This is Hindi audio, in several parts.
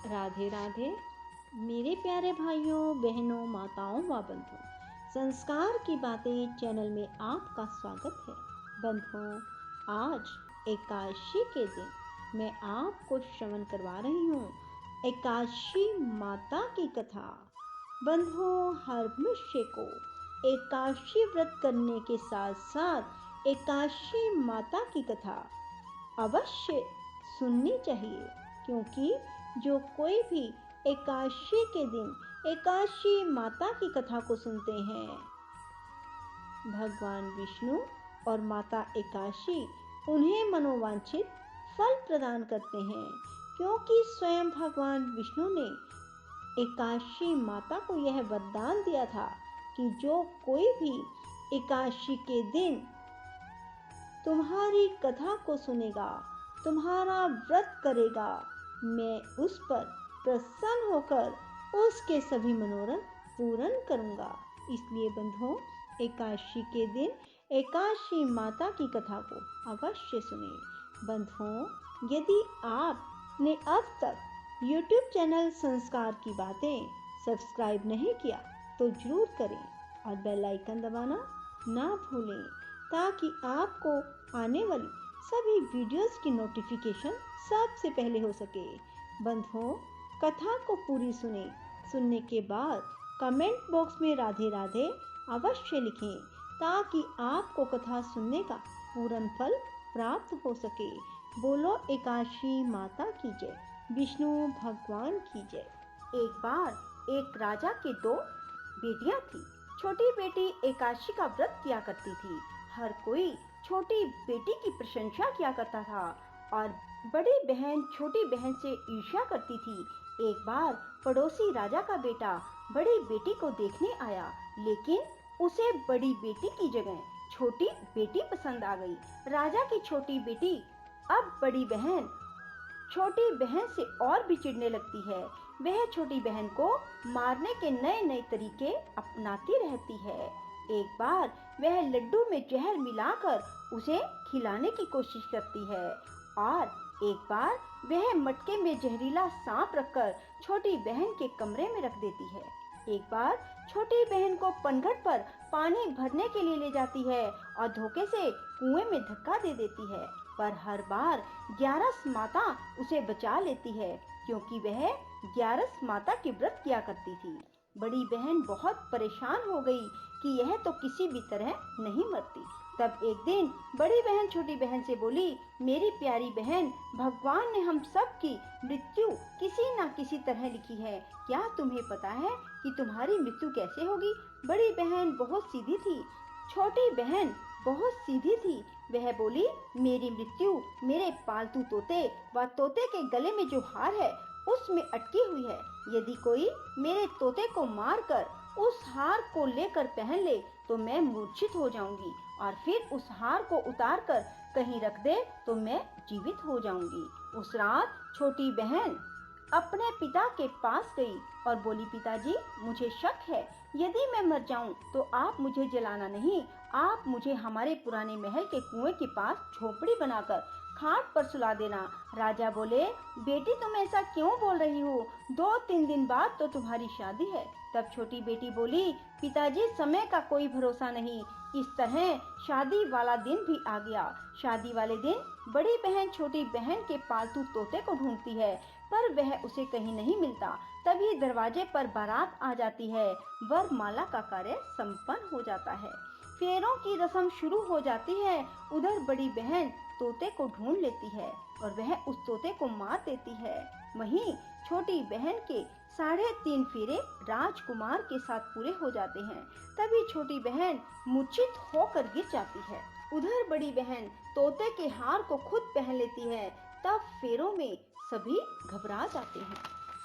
राधे राधे मेरे प्यारे भाइयों बहनों माताओं व बंधुओं, संस्कार की बातें चैनल में आपका स्वागत है। बंधुओं, आज एकादशी के दिन मैं आपको श्रवण करवा रही हूँ एकादशी माता की कथा। बंधुओं, हर मनुष्य को एकादशी व्रत करने के साथ साथ एकादशी माता की कथा अवश्य सुननी चाहिए, क्योंकि जो कोई भी एकादशी के दिन एकादशी माता की कथा को सुनते हैं, भगवान विष्णु और माता एकादशी उन्हें मनोवांछित फल प्रदान करते हैं, क्योंकि स्वयं भगवान विष्णु ने एकादशी माता को यह वरदान दिया था कि जो कोई भी एकादशी के दिन तुम्हारी कथा को सुनेगा, तुम्हारा व्रत करेगा, मैं उस पर प्रसन्न होकर उसके सभी मनोरथ पूर्ण करूंगा। इसलिए बंधुओं, एकादशी के दिन एकादशी माता की कथा को अवश्य सुने। बंधुओं, यदि आपने अब तक YouTube चैनल संस्कार की बातें सब्सक्राइब नहीं किया तो जरूर करें और बेल आइकन दबाना ना भूलें, ताकि आपको आने वाली सभी वीडियोस की नोटिफिकेशन सबसे पहले हो सके। बंधुओं, कथा को पूरी सुनने के बाद कमेंट बॉक्स में राधे राधे अवश्य लिखें, ताकि आपको कथा सुनने का पूर्ण फल प्राप्त हो सके। बोलो एकादशी माता की जय, विष्णु भगवान की जय। एक बार एक राजा के दो बेटियां थी। छोटी बेटी एकादशी का व्रत किया करती थी। हर कोई छोटी बेटी की प्रशंसा किया करता था और बड़ी बहन छोटी बहन से ईर्ष्या करती थी। एक बार पड़ोसी राजा का बेटा बड़ी बेटी को देखने आया, लेकिन उसे बड़ी बेटी की जगह छोटी बेटी पसंद आ गई। राजा की छोटी बेटी अब बड़ी बहन छोटी बहन से और भी चिढ़ने लगती है। वह छोटी बहन को मारने के नए नए तरीके अपनाती रहती है। एक बार वह लड्डू में जहर मिलाकर उसे खिलाने की कोशिश करती है और एक बार वह मटके में जहरीला सांप रखकर छोटी बहन के कमरे में रख देती है। एक बार छोटी बहन को पनघट पर पानी भरने के लिए ले जाती है और धोखे से कुएं में धक्का दे देती है, पर हर बार ग्यारस माता उसे बचा लेती है, क्योंकि वह ग्यारस माता के व्रत किया करती थी। बड़ी बहन बहुत परेशान हो गई कि यह तो किसी भी तरह नहीं मरती। तब एक दिन बड़ी बहन छोटी बहन से बोली, मेरी प्यारी बहन, भगवान ने हम सब की मृत्यु किसी न किसी तरह लिखी है। क्या तुम्हें पता है कि तुम्हारी मृत्यु कैसे होगी? बड़ी बहन बहुत सीधी थी, छोटी बहन बहुत सीधी थी। वह बोली, मेरी मृत्यु मेरे पालतू तोते व तोते के गले में जो हार है उसमें अटकी हुई है। यदि कोई मेरे तोते को मारकर उस हार को लेकर पहन ले तो मैं मूर्छित हो जाऊंगी, और फिर उस हार को उतार कर कहीं रख दे तो मैं जीवित हो जाऊंगी। उस रात छोटी बहन अपने पिता के पास गई और बोली, पिताजी, मुझे शक है, यदि मैं मर जाऊं तो आप मुझे जलाना नहीं, आप मुझे हमारे पुराने महल के कुएं के पास झोपड़ी बनाकर खाट पर सुला देना। राजा बोले, बेटी, तुम ऐसा क्यों बोल रही हो? 2-3 दिन बाद तो तुम्हारी शादी है। तब छोटी बेटी बोली, पिताजी, समय का कोई भरोसा नहीं। इस तरह शादी वाला दिन भी आ गया। शादी वाले दिन बड़ी बहन छोटी बहन के पालतू तोते को ढूंढती है, पर वह उसे कहीं नहीं मिलता। तभी दरवाजे पर बारात आ जाती है। वरमाला का कार्य संपन्न हो जाता है। फेरों की रस्म शुरू हो जाती है। उधर बड़ी बहन तोते को ढूंढ लेती है और वह उस तोते को मार देती है। वहीं छोटी बहन के 3.5 फेरे राजकुमार के साथ पूरे हो जाते हैं। तभी छोटी बहन मूर्छित होकर गिर जाती है। उधर बड़ी बहन तोते के हार को खुद पहन लेती है। तब फेरों में सभी घबरा जाते हैं।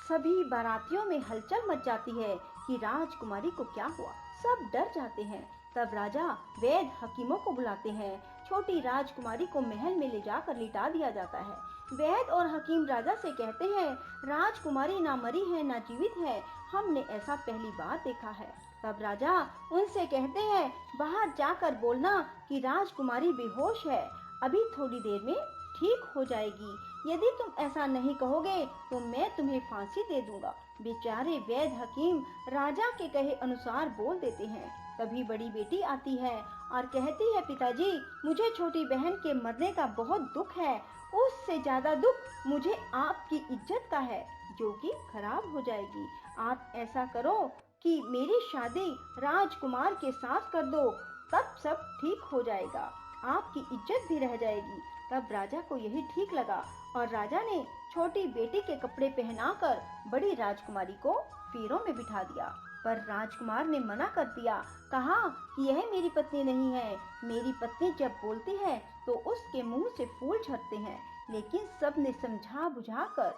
सभी बारातियों में हलचल मच जाती है कि राजकुमारी को क्या हुआ। सब डर जाते हैं। तब राजा वैद्य हकीमों को बुलाते हैं। छोटी राजकुमारी को महल में ले जाकर लिटा दिया जाता है। वैद्य और हकीम राजा से कहते हैं, राजकुमारी ना मरी है ना जीवित है, हमने ऐसा पहली बार देखा है। तब राजा उनसे कहते हैं, बाहर जाकर बोलना कि राजकुमारी बेहोश है। अभी थोड़ी देर में ठीक हो जाएगी। यदि तुम ऐसा नहीं कहोगे तो मैं तुम्हें फांसी दे दूंगा। बेचारे वैद्य हकीम राजा के कहे अनुसार बोल देते हैं। तभी बड़ी बेटी आती है और कहती है, पिताजी, मुझे छोटी बहन के मरने का बहुत दुख है। उससे ज्यादा दुख मुझे आपकी इज्जत का है, जो कि खराब हो जाएगी। आप ऐसा करो कि मेरी शादी राजकुमार के साथ कर दो, तब सब ठीक हो जाएगा, आपकी इज्जत भी रह जाएगी। तब राजा को यही ठीक लगा और राजा ने छोटी बेटी के कपड़े पहनाकर बड़ी राजकुमारी को फेरों में बिठा दिया। पर राजकुमार ने मना कर दिया, कहा कि यह मेरी पत्नी नहीं है। मेरी पत्नी जब बोलती है तो उसके मुंह से फूल झड़ते हैं। लेकिन सब ने समझा बुझा कर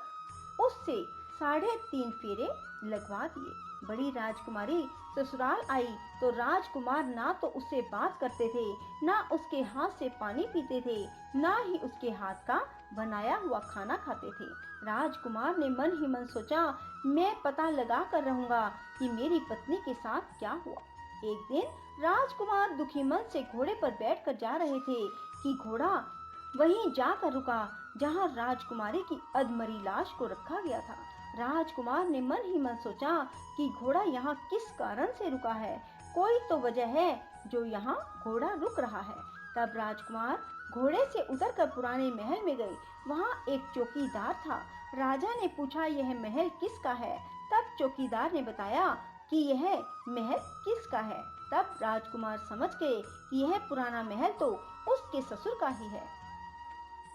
उससे 3.5 फेरे लगवा दिए। बड़ी राजकुमारी ससुराल आई तो राजकुमार ना तो उससे बात करते थे, ना उसके हाथ से पानी पीते थे, ना ही उसके हाथ का बनाया हुआ खाना खाते थे। राजकुमार ने मन ही मन सोचा, मैं पता लगा कर रहूंगा कि मेरी पत्नी के साथ क्या हुआ। एक दिन राजकुमार दुखी मन से घोड़े पर बैठकर जा रहे थे कि घोड़ा वहीं जाकर रुका जहां राजकुमारी की अधमरी लाश को रखा गया था। राजकुमार ने मन ही मन सोचा कि घोड़ा यहाँ किस कारण से रुका है, कोई तो वजह है जो यहाँ घोड़ा रुक रहा है। तब राजकुमार घोड़े से उतरकर पुराने महल में गए। वहाँ एक चौकीदार था। राजा ने पूछा, यह महल किसका है? तब चौकीदार ने बताया कि यह महल किसका है। तब राजकुमार समझ गए कि यह पुराना महल तो उसके ससुर का ही है।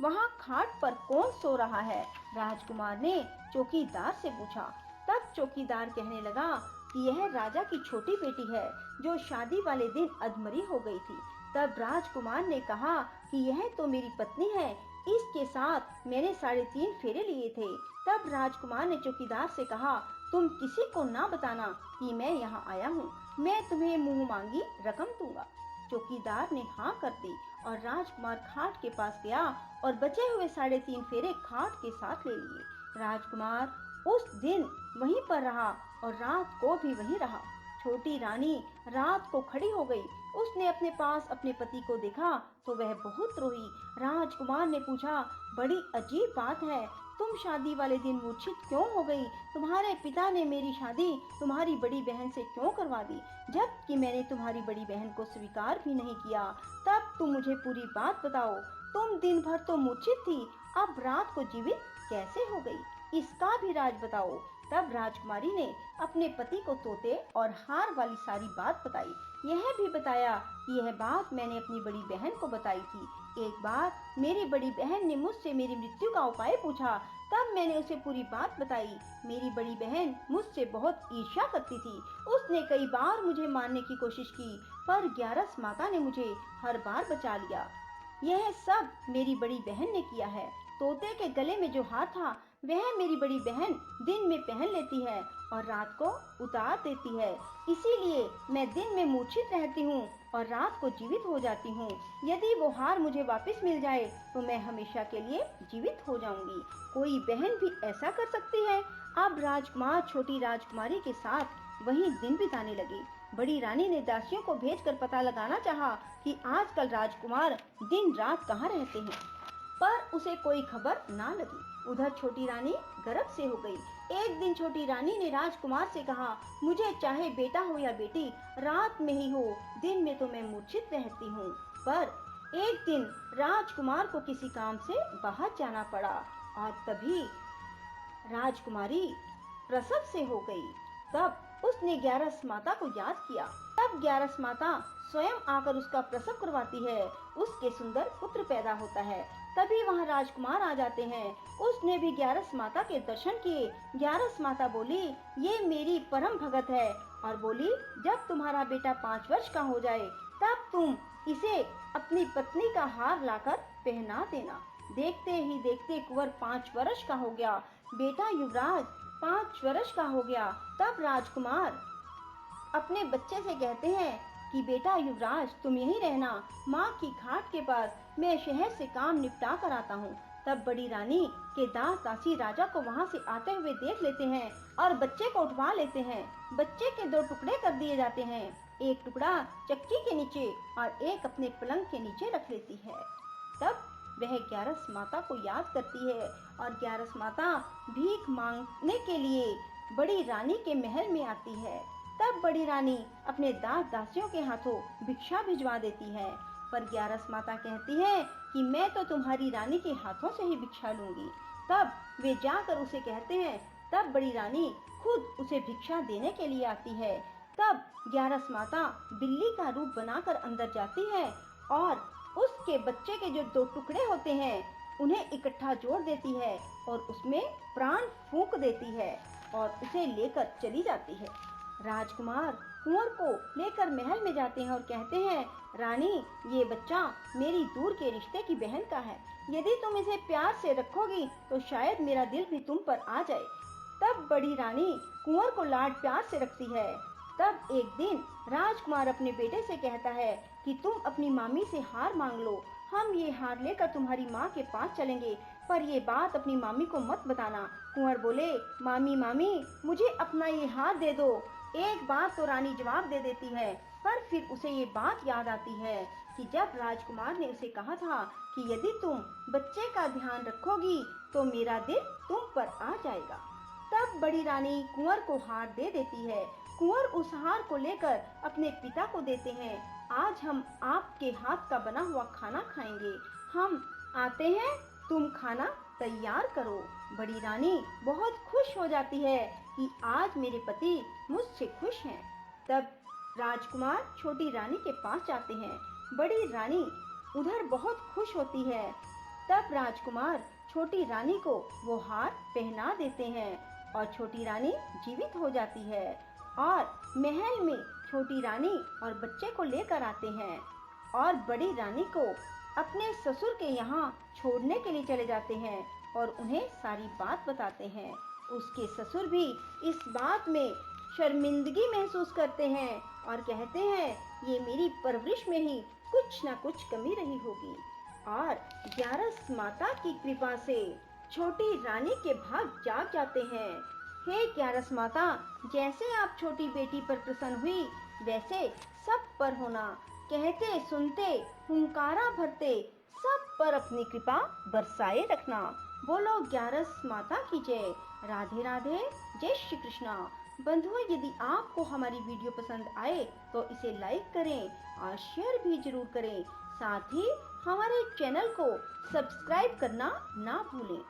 वहाँ खाट पर कौन सो रहा है? राजकुमार ने चौकीदार से पूछा। तब चौकीदार कहने लगा कि यह राजा की छोटी बेटी है जो शादी वाले दिन अधमरी हो गई थी। तब राजकुमार ने कहा कि यह तो मेरी पत्नी है, इसके साथ मैंने 3.5 फेरे लिए थे। तब राजकुमार ने चौकीदार से कहा, तुम किसी को ना बताना कि मैं यहाँ आया हूँ, मैं तुम्हें मुंह मांगी रकम दूंगा। चौकीदार ने हाँ कर दी और राजकुमार खाट के पास गया और बचे हुए 3.5 फेरे खाट के साथ ले लिए। राजकुमार उस दिन वहीं पर रहा और रात को भी वहीं रहा। छोटी रानी रात को खड़ी हो गई। उसने अपने पास अपने पति को देखा तो वह बहुत रोई। राजकुमार ने पूछा, बड़ी अजीब बात है, तुम शादी वाले दिन मूर्छित क्यों हो गई? तुम्हारे पिता ने मेरी शादी तुम्हारी बड़ी बहन से क्यों करवा दी, जबकि मैंने तुम्हारी बड़ी बहन को स्वीकार भी नहीं किया। तब तुम मुझे पूरी बात बताओ। तुम दिन भर तो मूर्छित थी, अब रात को जीवित कैसे हो गई? इसका भी राज बताओ। तब राजकुमारी ने अपने पति को तोते और हार वाली सारी बात बताई। यह भी बताया कि यह बात मैंने अपनी बड़ी बहन को बताई थी। एक बार मेरी बड़ी बहन ने मुझसे मेरी मृत्यु का उपाय पूछा, तब मैंने उसे पूरी बात बताई। मेरी बड़ी बहन मुझसे बहुत ईर्ष्या करती थी। उसने कई बार मुझे मारने की कोशिश की, पर ग्यारस माता ने मुझे हर बार बचा लिया। यह सब मेरी बड़ी बहन ने किया है। तोते के गले में जो हार था वह मेरी बड़ी बहन दिन में पहन लेती है और रात को उतार देती है। इसीलिए मैं दिन में मूर्छित रहती हूँ और रात को जीवित हो जाती हूँ। यदि वो हार मुझे वापस मिल जाए तो मैं हमेशा के लिए जीवित हो जाऊंगी। कोई बहन भी ऐसा कर सकती है? अब राजकुमार छोटी राजकुमारी के साथ वहीं दिन बिताने लगे। बड़ी रानी ने दासियों को भेजकर पता लगाना चाहा कि आजकल राजकुमार दिन रात कहाँ रहते हैं, पर उसे कोई खबर ना लगी। उधर छोटी रानी गर्भ से हो गई। एक दिन छोटी रानी ने राजकुमार से कहा, मुझे चाहे बेटा हो या बेटी, रात में ही हो, दिन में तो मैं मूर्छित रहती हूँ। पर एक दिन राजकुमार को किसी काम से बाहर जाना पड़ा और तभी राजकुमारी प्रसव से हो गई। तब उसने ग्यारस माता को याद किया। तब ग्यारस माता स्वयं आकर उसका प्रसव करवाती है। उसके सुंदर पुत्र पैदा होता है। तभी वहाँ राजकुमार आ जाते हैं। उसने भी ग्यारस माता के दर्शन किए। ग्यारस माता बोली, ये मेरी परम भगत है, और बोली, जब तुम्हारा बेटा 5 वर्ष का हो जाए तब तुम इसे अपनी पत्नी का हार लाकर पहना देना। देखते ही देखते कुंवर 5 वर्ष का हो गया। बेटा युवराज 5 वर्ष का हो गया। तब राजकुमार अपने बच्चे से कहते हैं कि बेटा युवराज, तुम यहीं रहना, माँ की खाट के पास, मैं शहर से काम निपटा कर आता हूँ। तब बड़ी रानी के दास दासी राजा को वहाँ से आते हुए देख लेते हैं और बच्चे को उठवा लेते हैं। बच्चे के 2 टुकड़े कर दिए जाते हैं, एक टुकड़ा चक्की के नीचे और एक अपने पलंग के नीचे रख लेती है। तब वह ग्यारस माता को याद करती है और ग्यारस माता भीख मांगने के लिए बड़ी रानी के महल में आती है। तब बड़ी रानी अपने दास दासियों के हाथों भिक्षा भिजवा देती है, पर ग्यारस माता कहती है कि मैं तो तुम्हारी रानी के हाथों से ही भिक्षा लूंगी। तब वे जाकर उसे कहते हैं। तब बड़ी रानी खुद उसे भिक्षा देने के लिए आती है। तब ग्यारस माता बिल्ली का रूप बनाकर अंदर जाती है और उसके बच्चे के जो 2 टुकड़े होते हैं उन्हें इकट्ठा जोड़ देती है और उसमें प्राण फूंक देती है और उसे लेकर चली जाती है। राजकुमार कुंवर को लेकर महल में जाते हैं और कहते हैं, रानी, ये बच्चा मेरी दूर के रिश्ते की बहन का है। यदि तुम इसे प्यार से रखोगी तो शायद मेरा दिल भी तुम पर आ जाए। तब बड़ी रानी कुंवर को लाड प्यार से रखती है। तब एक दिन राजकुमार अपने बेटे से कहता है कि तुम अपनी मामी से हार मांग लो, हम ये हार लेकर तुम्हारी माँ के पास चलेंगे, पर ये बात अपनी मामी को मत बताना। कुंवर बोले, मामी मामी, मुझे अपना ये हार दे दो। एक बार तो रानी जवाब दे देती है, पर फिर उसे ये बात याद आती है कि जब राजकुमार ने उसे कहा था कि यदि तुम बच्चे का ध्यान रखोगी तो मेरा दिल तुम पर आ जाएगा। तब बड़ी रानी कुंवर को हार दे देती है। कुंवर उस हार को लेकर अपने पिता को देते हैं। आज हम आपके हाथ का बना हुआ खाना खाएंगे, हम आते हैं, तुम खाना तैयार करो। बड़ी रानी बहुत खुश हो जाती है कि आज मेरे पति मुझसे खुश हैं। तब राजकुमार छोटी रानी के पास जाते हैं। बड़ी रानी उधर बहुत खुश होती है। तब राजकुमार छोटी रानी को वो हार पहना देते हैं और छोटी रानी जीवित हो जाती है और महल में छोटी रानी और बच्चे को लेकर आते हैं और बड़ी रानी को अपने ससुर के यहाँ छोड़ने के लिए चले जाते हैं और उन्हें सारी बात बताते हैं। उसके ससुर भी इस बात में शर्मिंदगी महसूस करते हैं और कहते हैं, ये मेरी परवरिश में ही कुछ ना कुछ कमी रही होगी। और ग्यारस माता की कृपा से छोटी रानी के भाग जाग जाते हैं। हे ग्यारस माता, जैसे आप छोटी बेटी पर प्रसन्न हुई वैसे सब पर होना। कहते सुनते हुंकारा भरते सब पर अपनी कृपा बरसाए रखना। बोलो ग्यारस माता की जय। राधे राधे, जय श्री कृष्णा। बंधुओं, यदि आपको हमारी वीडियो पसंद आए तो इसे लाइक करें और शेयर भी जरूर करें। साथ ही हमारे चैनल को सब्सक्राइब करना ना भूलें।